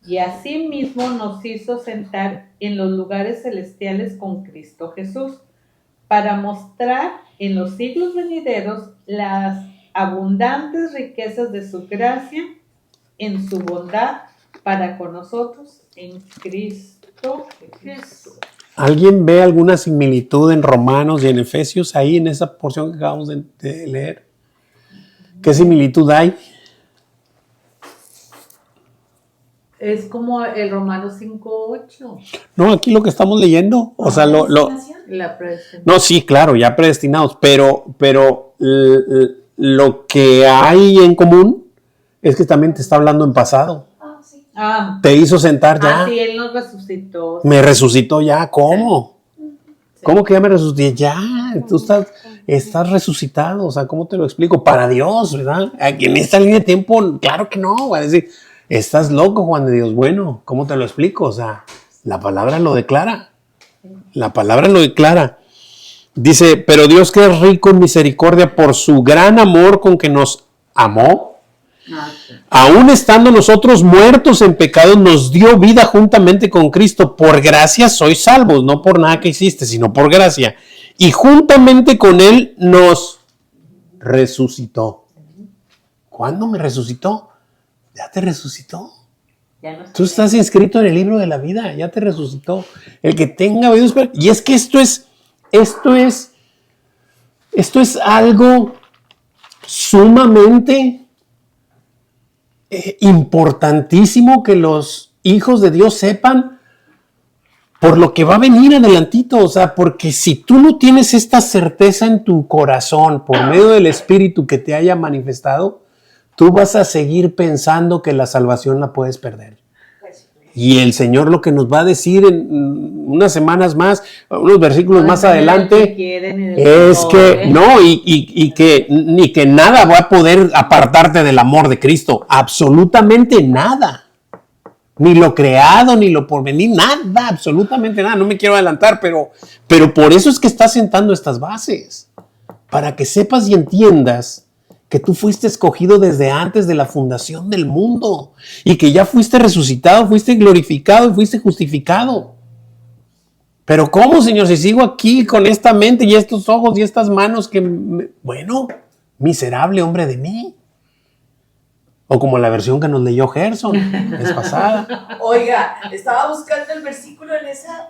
Y asimismo nos hizo sentar en los lugares celestiales con Cristo Jesús, para mostrar en los siglos venideros las abundantes riquezas de su gracia en su bondad para con nosotros en Cristo Jesús. ¿Alguien ve alguna similitud en Romanos y en Efesios ahí en esa porción que acabamos de leer? ¿Qué similitud hay? Es como el Romanos 5:8. No, aquí lo que estamos leyendo, o sea, La predestinación. no, sí, claro, ya predestinados, pero lo que hay en común es que también te está hablando en pasado. Ah, Te hizo sentar ya. sí, Él nos resucitó. Me resucitó ya, ¿cómo? ¿Cómo que ya me resucité? Ya, tú estás resucitado, o sea, ¿cómo te lo explico? Para Dios, ¿verdad? Aquí en esta línea de tiempo, claro que no, va a decir, estás loco, Juan de Dios. Bueno, ¿cómo te lo explico? O sea, la palabra lo declara. La palabra lo declara. Dice, pero Dios que es rico en misericordia por su gran amor con que nos amó, aún estando nosotros muertos en pecados, nos dio vida juntamente con Cristo. Por gracia sois salvos, no por nada que hiciste, sino por gracia. Y juntamente con Él nos resucitó. ¿Cuándo me resucitó? Ya te resucitó. Ya no Tú estás inscrito en el libro de la vida, ya te resucitó. El que tenga oídos para... Y es que esto es algo sumamente importantísimo que los hijos de Dios sepan, por lo que va a venir adelantito, o sea, porque si tú no tienes esta certeza en tu corazón por medio del Espíritu que te haya manifestado, tú vas a seguir pensando que la salvación la puedes perder. Y el Señor lo que nos va a decir en unas semanas más, unos versículos más adelante, es que no, y que ni que nada va a poder apartarte del amor de Cristo, absolutamente nada. Ni lo creado, ni lo porvenir, nada, absolutamente nada. No me quiero adelantar, pero por eso es que está sentando estas bases, para que sepas y entiendas que tú fuiste escogido desde antes de la fundación del mundo y que ya fuiste resucitado, fuiste glorificado y fuiste justificado. Pero ¿cómo, Señor? Si sigo aquí con esta mente y estos ojos y estas manos bueno, miserable hombre de mí. O como la versión que nos leyó Gerson, es pasada. Oiga, estaba buscando el versículo en esa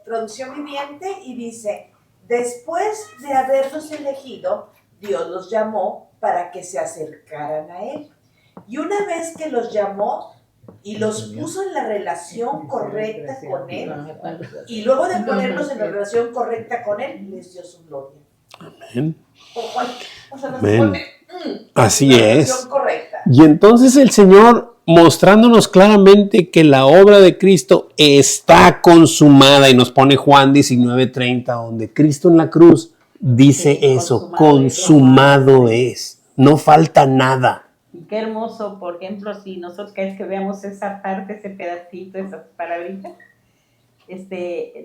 traducción viviente y dice, después de haberlos elegido, Dios los llamó para que se acercaran a Él. Y una vez que los llamó y los puso en la relación correcta con Él, y luego de ponerlos en la relación correcta con Él, les dio su gloria. Amén. O sea, nos Amén. pone Así la es. relación correcta. Y entonces el Señor, mostrándonos claramente que la obra de Cristo está consumada, y nos pone Juan 19:30, donde Cristo en la cruz dice eso, consumado es, no falta nada. Y qué hermoso, por ejemplo, si nosotros cada vez que veamos esa parte, ese pedacito, esas palabritas,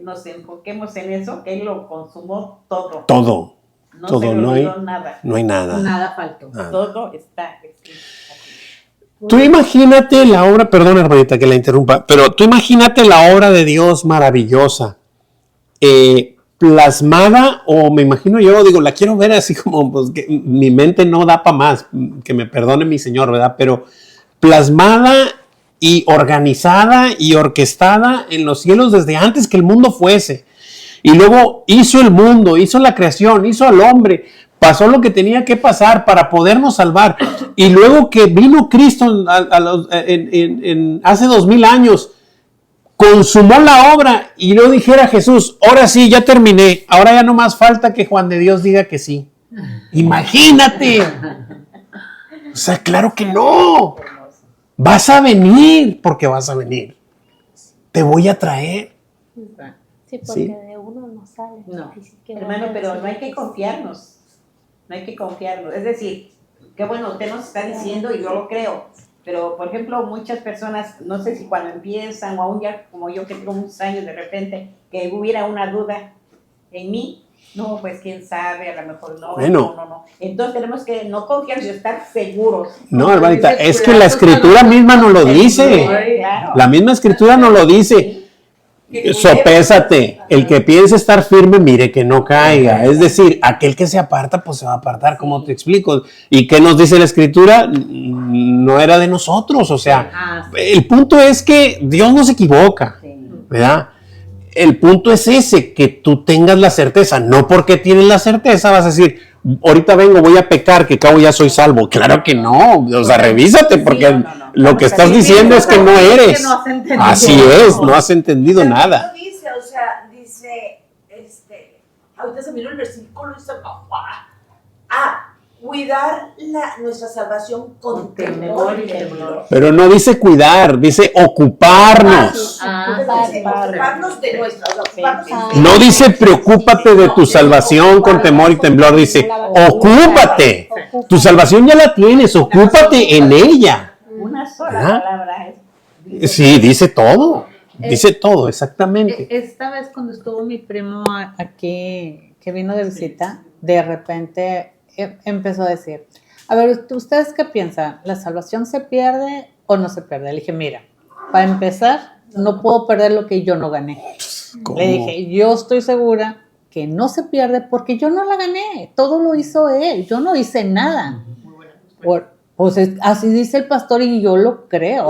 nos enfoquemos en eso, que Él lo consumó todo. Todo, No todo, se le no hay olvidó nada. No hay nada. Nada faltó. Nada. Todo está escrito. Tú imagínate la obra, perdón hermanita que la interrumpa, pero tú imagínate la obra de Dios maravillosa, plasmada, o me imagino yo, digo, la quiero ver así como, pues, que mi mente no da para más, que me perdone mi Señor, ¿verdad? Pero plasmada y organizada y orquestada en los cielos desde antes que el mundo fuese. Y luego hizo el mundo, hizo la creación, hizo al hombre, pasó lo que tenía que pasar para podernos salvar. Y luego que vino Cristo hace 2000 años, consumó la obra y luego dijera Jesús, ahora sí, ya terminé, ahora ya no más falta que Juan de Dios diga que sí. Imagínate. O sea, claro que no. Vas a venir porque vas a venir. Te voy a traer. Sí, porque Sí. de uno no sale. No. Así que Hermano, bueno, pero sí, no hay que confiarnos. No hay que confiarnos. Es decir, qué bueno, usted nos está diciendo y yo lo creo. Pero, por ejemplo, muchas personas, no sé si cuando empiezan o aún ya como yo que tengo muchos años de repente, que hubiera una duda en mí, no, pues quién sabe, a lo mejor no, Bueno. no. Entonces tenemos que no confiar y estar seguros. No, hermanita, es que la escritura misma nos lo dice. Claro. La misma escritura nos lo dice. Sopésate, el que piense estar firme, mire que no caiga. Es decir, aquel que se aparta, pues se va a apartar, como te explico. ¿Y qué nos dice la escritura? No era de nosotros, o sea, el punto es que Dios no se equivoca, ¿verdad? El punto es ese, que tú tengas la certeza, no porque tienes la certeza vas a decir, ahorita vengo, voy a pecar, que cabo ya soy salvo. Claro que no, o sea, revísate, porque lo que estás diciendo es que no eres. Así es, no has entendido nada. Dice, o sea, dice, ahorita se miró el versículo y se cuidar nuestra salvación con temor y temblor. Pero no dice cuidar, dice ocuparnos. Ocuparnos de nuestra, No dice preocúpate de tu salvación con temor y temblor, dice ocúpate. Tu salvación ya la tienes, ocúpate en ella. Una sola ¿verdad? palabra Sí, dice todo. Dice todo, exactamente. Esta vez cuando estuvo mi primo aquí, que vino de visita, de repente empezó a decir, a ver, ¿ustedes qué piensan? ¿La salvación se pierde o no se pierde? Le dije, mira, para empezar, no puedo perder lo que yo no gané. ¿Cómo? Le dije, yo estoy segura que no se pierde porque yo no la gané, todo lo hizo él, yo no hice nada. Pues así dice el pastor y yo lo creo.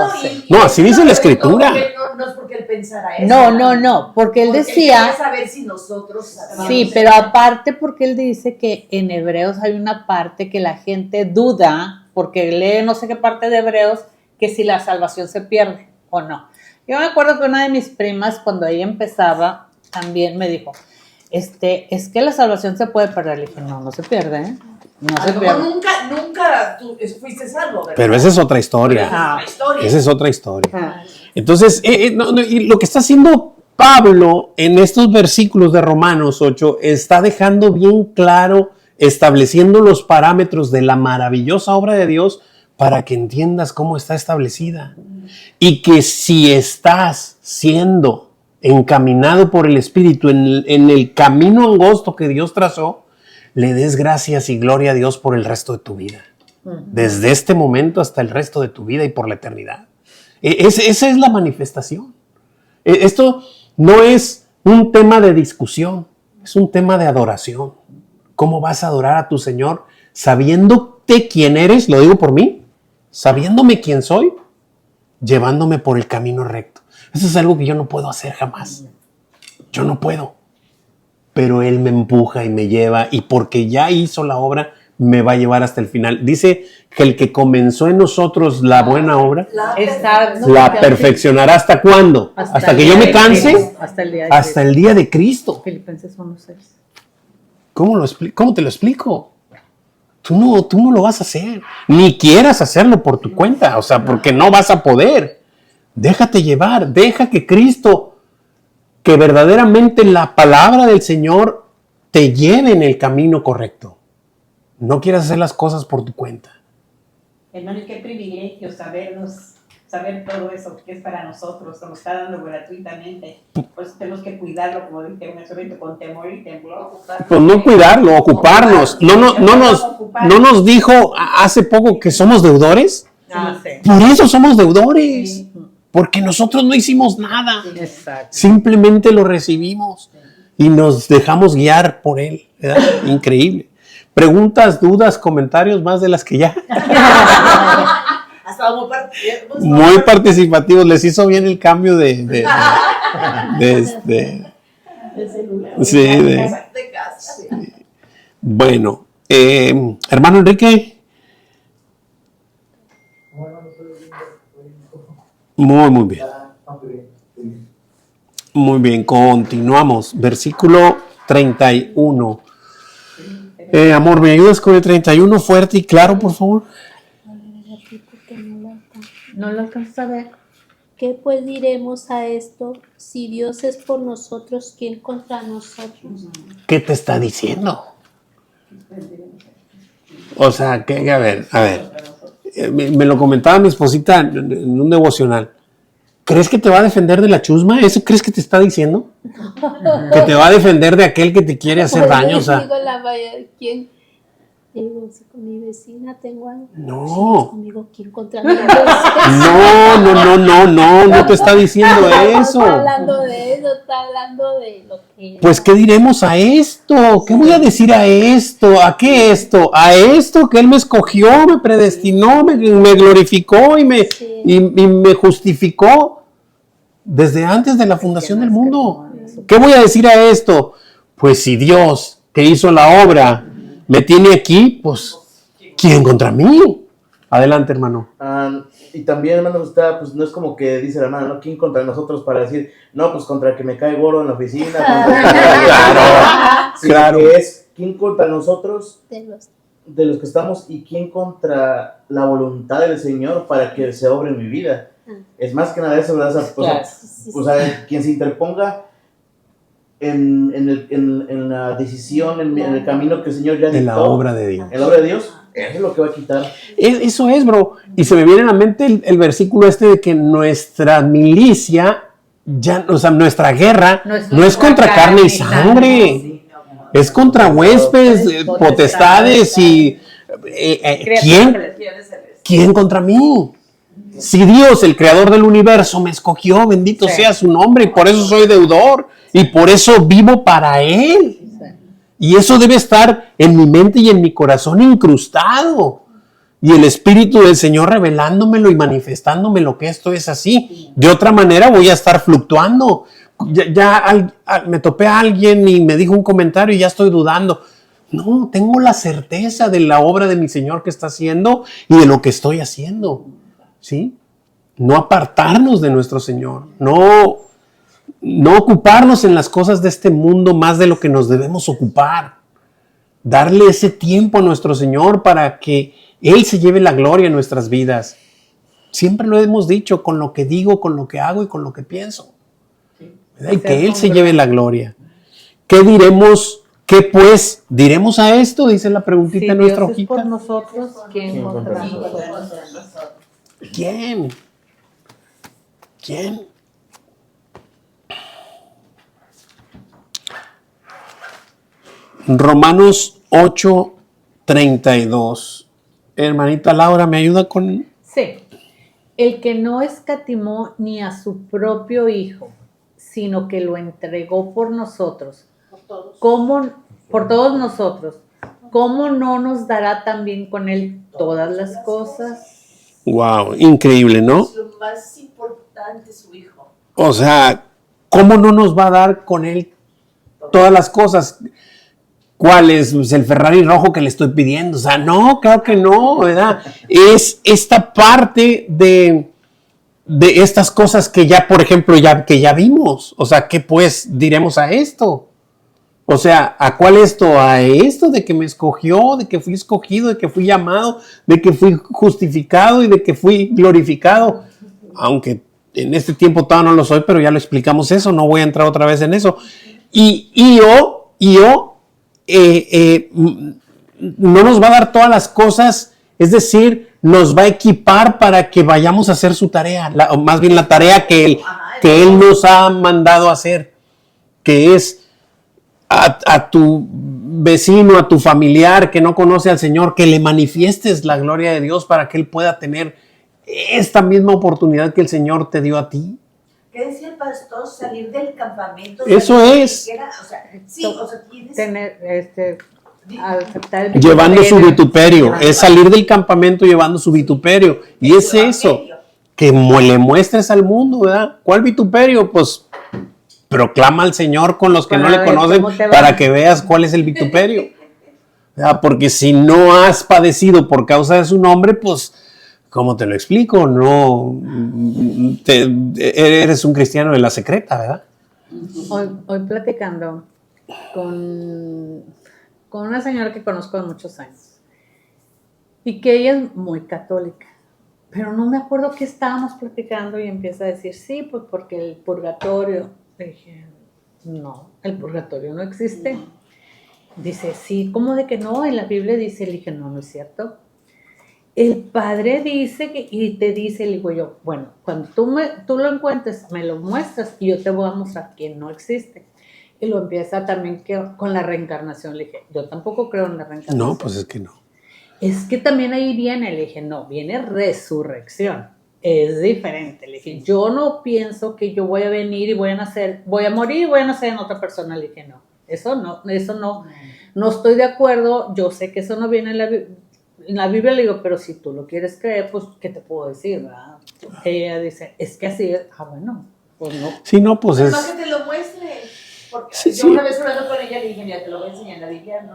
No, así dice la escritura. No es porque él pensara eso. No, porque él decía... Él quería saber si nosotros sabíamos. Sí, pero aparte porque él dice que en Hebreos hay una parte que la gente duda, porque lee no sé qué parte de Hebreos, que si la salvación se pierde o no. Yo me acuerdo que una de mis primas, cuando ella empezaba, también me dijo, es que la salvación se puede perder. Le dije, no se pierde, ¿eh? No A se lo mejor pierde. nunca tú fuiste salvo, ¿verdad? Pero esa es otra historia. Esa es otra historia. Esa es otra historia. Ah, Entonces, y lo que está haciendo Pablo en estos versículos de Romanos 8 está dejando bien claro, estableciendo los parámetros de la maravillosa obra de Dios para que entiendas cómo está establecida. Y que si estás siendo encaminado por el Espíritu en el camino angosto que Dios trazó, le des gracias y gloria a Dios por el resto de tu vida. Desde este momento hasta el resto de tu vida y por la eternidad. Esa es la manifestación. Esto no es un tema de discusión, es un tema de adoración. ¿Cómo vas a adorar a tu Señor sabiéndote quién eres? Lo digo por mí, sabiéndome quién soy, llevándome por el camino recto. Eso es algo que yo no puedo hacer jamás. Yo no puedo. Pero Él me empuja y me lleva, y porque ya hizo la obra, me va a llevar hasta el final. Dice que el que comenzó en nosotros la buena obra, la perfeccionará. ¿Hasta cuándo? ¿Hasta que yo me canse? Hasta el día de Cristo. Filipenses 1:6. ¿Cómo te lo explico? Tú no lo vas a hacer. Ni quieras hacerlo por tu cuenta. O sea, porque no vas a poder. Déjate llevar. Deja que Cristo, que verdaderamente la palabra del Señor te lleve en el camino correcto. No quieras hacer las cosas por tu cuenta. Hermano, y qué privilegio saber todo eso que es para nosotros, nos está dando gratuitamente. Pues tenemos que cuidarlo, como dije, con temor y temblor. Pues no cuidarlo, ocuparnos. No nos dijo hace poco que somos deudores. Por eso somos deudores. Porque nosotros no hicimos nada. Exacto. Simplemente lo recibimos y nos dejamos guiar por Él. ¿Verdad? Increíble. Preguntas, dudas, comentarios más de las que ya. Muy participativos. Les hizo bien el cambio de celular. Sí. Bueno, hermano Enrique. Muy bien. Muy bien, continuamos. Versículo 31. Amor, ¿me ayudas con el 31 fuerte y claro, por favor? No lo alcanzas a ver. ¿Qué pues diremos a esto? Si Dios es por nosotros, ¿quién contra nosotros? ¿Qué te está diciendo? O sea, a ver. Me lo comentaba mi esposita en un devocional. ¿Crees que te va a defender de la chusma? ¿Eso crees que te está diciendo? Que te va a defender de aquel que te quiere hacer daño. O sea, Digo, ¿quién? Digo, si con mi vecina tengo algo. No. Conmigo, ¿quién contra mí? No te está diciendo eso. No está hablando de eso, está hablando de lo que... Pues, ¿qué diremos a esto? ¿Qué voy a decir a esto? ¿A qué esto? A esto que Él me escogió, me predestinó, me glorificó y me justificó desde antes de la fundación del mundo. ¿Qué voy a decir a esto? Pues si Dios, que hizo la obra, me tiene aquí, pues, ¿quién contra mí? Adelante, hermano. Y también, hermano, pues no es como que dice la hermana, ¿no? ¿Quién contra nosotros para decir, no, pues contra el que me cae gordo en la oficina? Claro. Que es, ¿quién contra nosotros? De los que estamos, y quién contra la voluntad del Señor para que se obre en mi vida. Es más que nada eso, ¿verdad? O sea, quien se interponga en la decisión, en el camino que el Señor ya dictó. En la obra de Dios. En la obra de Dios, eso es lo que va a quitar. Eso es, bro. Y se me viene a la mente el versículo de que nuestra milicia, nuestra guerra, no es contra carne y sangre. Es contra huéspedes, potestades y... ¿Quién contra mí? Si Dios, el creador del universo, me escogió, bendito sea su nombre, y por eso soy deudor, y por eso vivo para Él. Y eso debe estar en mi mente y en mi corazón incrustado. Y el Espíritu del Señor revelándomelo y manifestándome lo que esto es así. De otra manera voy a estar fluctuando. Me topé a alguien y me dijo un comentario y ya estoy dudando. No, tengo la certeza de la obra de mi Señor que está haciendo y de lo que estoy haciendo. ¿Sí? no apartarnos de nuestro Señor, no ocuparnos en las cosas de este mundo más de lo que nos debemos ocupar. Darle ese tiempo a nuestro Señor para que Él se lleve la gloria en nuestras vidas. Siempre lo hemos dicho, con lo que digo, con lo que hago y con lo que pienso. ¿Verdad? Y que Él se lleve la gloria. ¿Qué diremos? ¿Qué pues diremos a esto? Dice la preguntita Si en nuestra Dios es hojita. por nosotros, ¿quién contra nosotros? ¿Quién? ¿Quién? Romanos 8:32. Hermanita Laura, ¿me ayuda con...? Sí. El que no escatimó ni a su propio Hijo, sino que lo entregó por nosotros. Por todos nosotros. ¿Cómo no nos dará también con Él todas las cosas? Wow, increíble, ¿no? Es lo más importante, su hijo. O sea, ¿cómo no nos va a dar con Él todas las cosas? ¿Cuál es? Pues el Ferrari rojo que le estoy pidiendo. O sea, no, claro que no, ¿verdad? Es esta parte de estas cosas que ya, por ejemplo, que ya vimos. O sea, ¿qué pues diremos a esto? O sea, ¿a cuál esto? A esto de que me escogió, de que fui escogido, de que fui llamado, de que fui justificado y de que fui glorificado. Aunque en este tiempo todavía no lo soy, pero ya lo explicamos eso, no voy a entrar otra vez en eso. Y yo no nos va a dar todas las cosas, es decir, nos va a equipar para que vayamos a hacer su tarea, o más bien la tarea que Él nos ha mandado a hacer, que es a tu vecino, a tu familiar que no conoce al Señor, que le manifiestes la gloria de Dios para que Él pueda tener esta misma oportunidad que el Señor te dio a ti. ¿Qué decía el pastor? Salir del campamento. Eso es. Aceptar el Llevando su vituperio. Llevando Es salir del campamento llevando su vituperio. Y es eso. Que le muestres al mundo, ¿verdad? ¿Cuál vituperio? Pues proclama al Señor con los que no le conocen para que veas cuál es el vituperio. ¿Verdad? Porque si no has padecido por causa de su nombre, pues, ¿cómo te lo explico? No, eres un cristiano de la secreta, ¿verdad? Hoy platicando con una señora que conozco de muchos años y que ella es muy católica, pero no me acuerdo qué estábamos platicando y empieza a decir, sí, pues porque el purgatorio. Le dije, no, el purgatorio no existe. Dice, sí, ¿cómo de que no? En la Biblia dice, le dije, no es cierto. El Padre dice que, y te dice, le digo yo, bueno, cuando tú lo encuentres, me lo muestras y yo te voy a mostrar que no existe. Y lo empieza también con la reencarnación. Le dije, yo tampoco creo en la reencarnación. No, pues es que no. Es que también ahí viene, le dije, no, viene resurrección. Es diferente. Le dije, yo no pienso que yo voy a venir y voy a morir y voy a nacer en otra persona. Le dije, no, eso no estoy de acuerdo. Yo sé que eso no viene en la Biblia. Le digo, pero si tú lo quieres creer, pues, ¿qué te puedo decir? ¿Verdad? Ella dice, es que así es. Bueno, pues no. Sí, no, pues es... Más que te lo muestre. Porque Sí, yo sí. una vez hablando con ella le dije, mira, te lo voy a enseñar en la Biblia.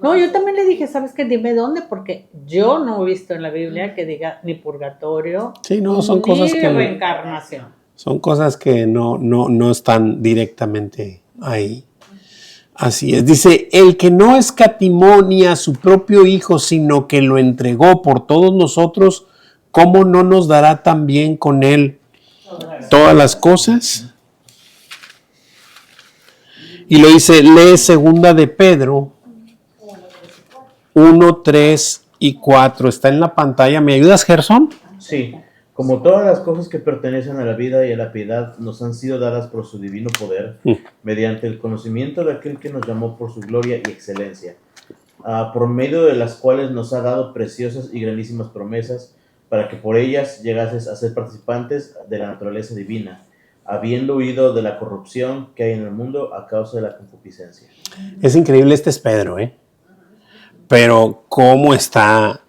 No, yo también le dije, ¿sabes qué? Dime dónde, porque yo no he visto en la Biblia que diga ni purgatorio, Sí, no, son cosas ni que... reencarnación. Son cosas que no están directamente ahí. Así es. Dice, el que no escatimó ni a su propio Hijo, sino que lo entregó por todos nosotros, ¿cómo no nos dará también con Él todas las cosas? Y lo dice, lee segunda de Pedro 1, 3 y 4. Está en la pantalla. ¿Me ayudas, Gerson? Sí, como todas las cosas que pertenecen a la vida y a la piedad nos han sido dadas por su divino poder, mediante el conocimiento de aquel que nos llamó por su gloria y excelencia, por medio de las cuales nos ha dado preciosas y grandísimas promesas, para que por ellas llegases a ser participantes de la naturaleza divina, habiendo huido de la corrupción que hay en el mundo a causa de la concupiscencia. Es increíble, este es Pedro, ¿eh? Pero cómo está,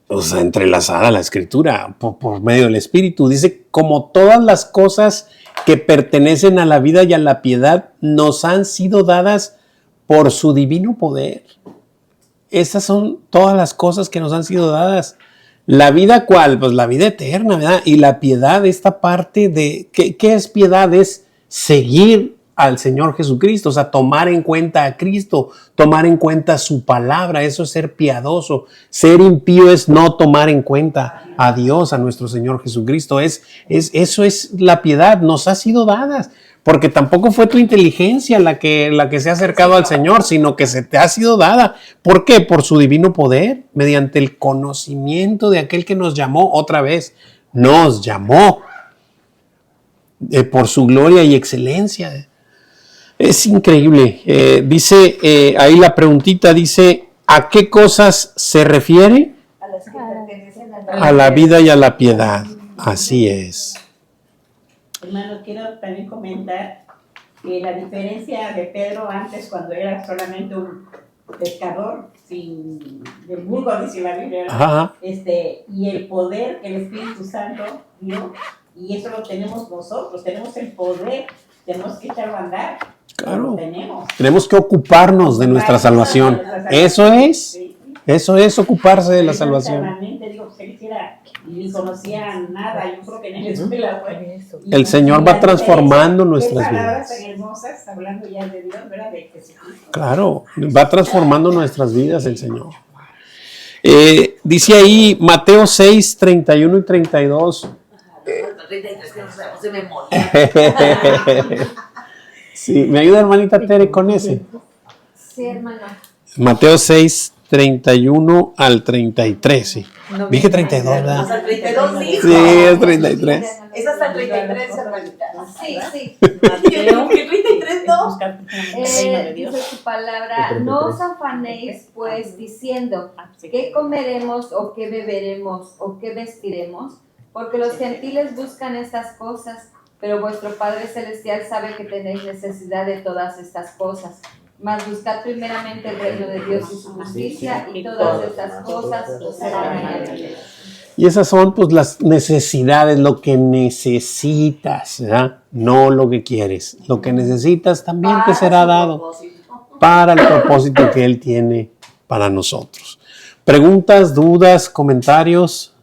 o sea, entrelazada la escritura por medio del Espíritu. Dice, como todas las cosas que pertenecen a la vida y a la piedad nos han sido dadas por su divino poder. Esas son todas las cosas que nos han sido dadas. ¿La vida cuál? Pues la vida eterna, ¿verdad? Y la piedad, esta parte de, ¿qué es piedad? Es seguir al Señor Jesucristo, o sea, tomar en cuenta a Cristo, tomar en cuenta su palabra, eso es ser piadoso. Ser impío es no tomar en cuenta a Dios, a nuestro Señor Jesucristo. Eso es la piedad, nos ha sido dada, porque tampoco fue tu inteligencia la que se ha acercado al Señor, sino que se te ha sido dada. ¿Por qué? Por su divino poder, mediante el conocimiento de aquel que nos llamó otra vez. Nos llamó por su gloria y excelencia. Es increíble. Dice, ahí la preguntita dice, ¿a qué cosas se refiere? A las que pertenecen A la vida y a la piedad. Así es. Hermano, quiero también comentar que la diferencia de Pedro antes, cuando era solamente un pescador del vulgo, dice la Biblia, Ajá. Y el poder que el Espíritu Santo dio, y eso lo tenemos nosotros, tenemos el poder, tenemos que echarlo a andar. Claro. Tenemos. Tenemos que ocuparnos de nuestra salvación. Eso es ocuparse de la salvación. Exactamente, digo, que él ni conocía nada, yo creo que en la escuela fue eso. El Señor va transformando nuestras vidas. Tan hermosas, hablando ya de Dios, ¿verdad? De Jesucristo. Claro, va transformando nuestras vidas el Señor. Dice ahí Mateo 6, 31 y 32. 33 que no sabemos de memoria. Sí, ¿me ayuda hermanita Tere con ese? Sí, hermano. Mateo 6, 31 al 33, sí. No, Dije 32, ¿verdad? Hasta el 32 dijo. Sí, es 33. Es hasta el 33, hermanita. Sí, sí. Mateo, ¿qué 33 no? Dice su palabra, no os afanéis pues diciendo, ¿qué comeremos o qué beberemos o qué vestiremos? Porque los gentiles buscan estas cosas, pero vuestro Padre Celestial sabe que tenéis necesidad de todas estas cosas. Mas buscad primeramente el reino de Dios y su justicia, y todas estas cosas os serán añadidas. Y esas son pues las necesidades, lo que necesitas, ¿verdad? No lo que quieres. Lo que necesitas también te será dado para el propósito que Él tiene para nosotros. ¿Preguntas, dudas, comentarios?